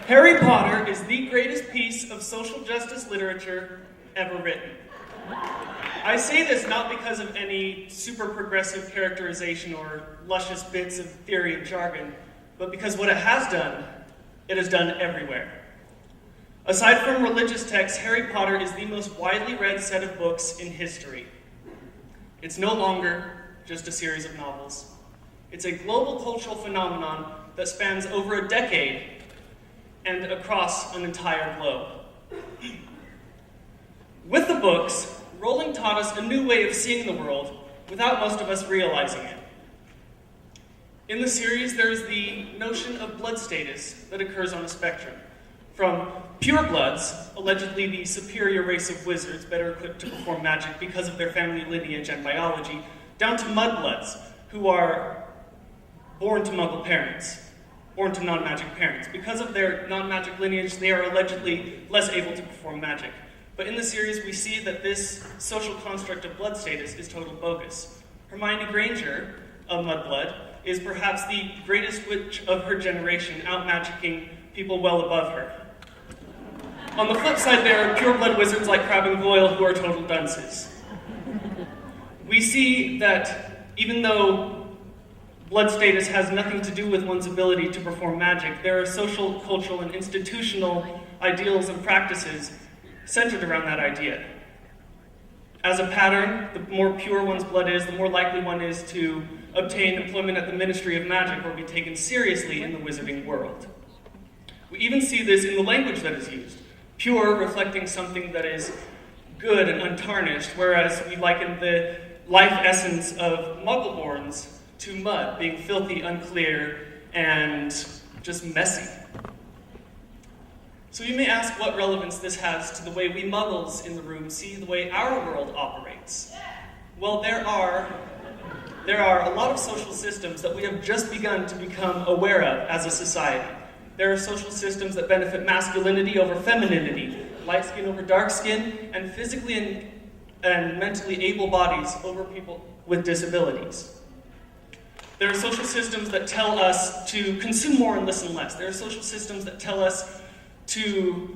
Harry Potter is the greatest piece of social justice literature ever written. I say this not because of any super progressive characterization or luscious bits of theory and jargon, but because what it has done everywhere. Aside from religious texts, Harry Potter is the most widely read set of books in history. It's no longer just a series of novels. It's a global cultural phenomenon that spans over a decade and across an entire globe. With the books, Rowling taught us a new way of seeing the world without most of us realizing it. In the series, there is the notion of blood status that occurs on a spectrum, from purebloods, allegedly the superior race of wizards better equipped to perform magic because of their family lineage and biology, down to mudbloods, who are born to Muggle parents, born to non-magic parents. Because of their non-magic lineage, they are allegedly less able to perform magic. But in the series, we see that this social construct of blood status is total bogus. Hermione Granger, a mudblood, is perhaps the greatest witch of her generation, out-magicking people well above her. On the flip side, there are pureblood wizards like Crabbe and Goyle who are total dunces. We see that even though blood status has nothing to do with one's ability to perform magic, there are social, cultural, and institutional ideals and practices centered around that idea. As a pattern, the more pure one's blood is, the more likely one is to obtain employment at the Ministry of Magic or be taken seriously in the wizarding world. We even see this in the language that is used. Pure reflecting something that is good and untarnished, whereas we liken the life essence of Muggleborns to mud, being filthy, unclear, and just messy. So you may ask what relevance this has to the way we Muggles in the room see the way our world operates. Well, there are a lot of social systems that we have just begun to become aware of as a society. There are social systems that benefit masculinity over femininity, light skin over dark skin, and physically and mentally able bodies over people with disabilities. There are social systems that tell us to consume more and listen less. There are social systems that tell us to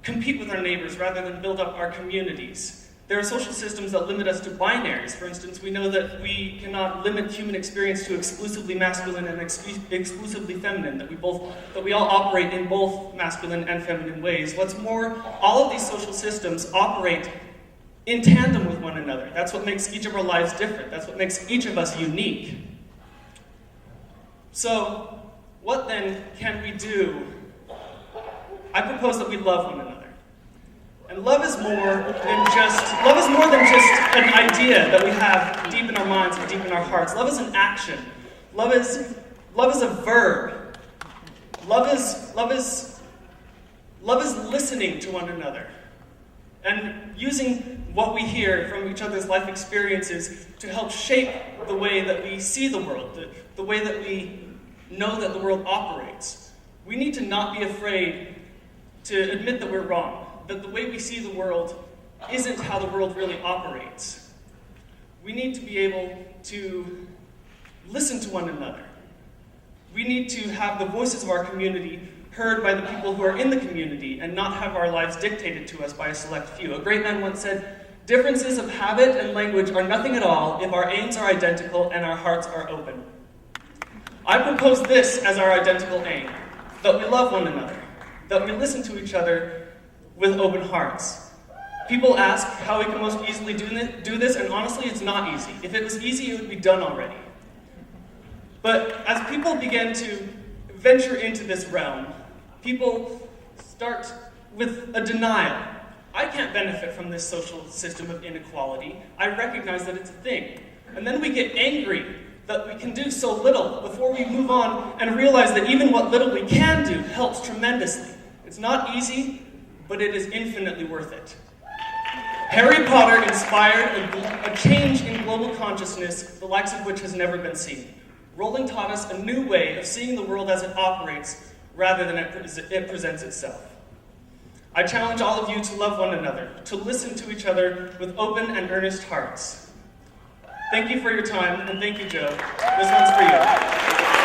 compete with our neighbors rather than build up our communities. There are social systems that limit us to binaries. For instance, we know that we cannot limit human experience to exclusively masculine and exclusively feminine, that we all operate in both masculine and feminine ways. What's more, all of these social systems operate in tandem with one another. That's what makes each of our lives different. That's what makes each of us unique. So, what then can we do? I propose that we love one another. And love is more than just an idea that we have deep in our minds and deep in our hearts. Love is an action. Love is a verb. Love is listening to one another and using what we hear from each other's life experiences to help shape the way that we see the world, the way that we know that the world operates. We need to not be afraid to admit that we're wrong, that the way we see the world isn't how the world really operates. We need to be able to listen to one another. We need to have the voices of our community heard by the people who are in the community and not have our lives dictated to us by a select few. A great man once said, "Differences of habit and language are nothing at all if our aims are identical and our hearts are open." I propose this as our identical aim, that we love one another, that we listen to each other with open hearts. People ask how we can most easily do this, and honestly, it's not easy. If it was easy, it would be done already. But as people begin to venture into this realm, people start with a denial. I can't benefit from this social system of inequality. I recognize that it's a thing. And then we get angry that we can do so little before we move on and realize that even what little we can do helps tremendously. It's not easy, but it is infinitely worth it. Harry Potter inspired a change in global consciousness, the likes of which has never been seen. Rowling taught us a new way of seeing the world as it operates, rather than it presents itself. I challenge all of you to love one another, to listen to each other with open and earnest hearts. Thank you for your time, and thank you, Joe. This one's for you.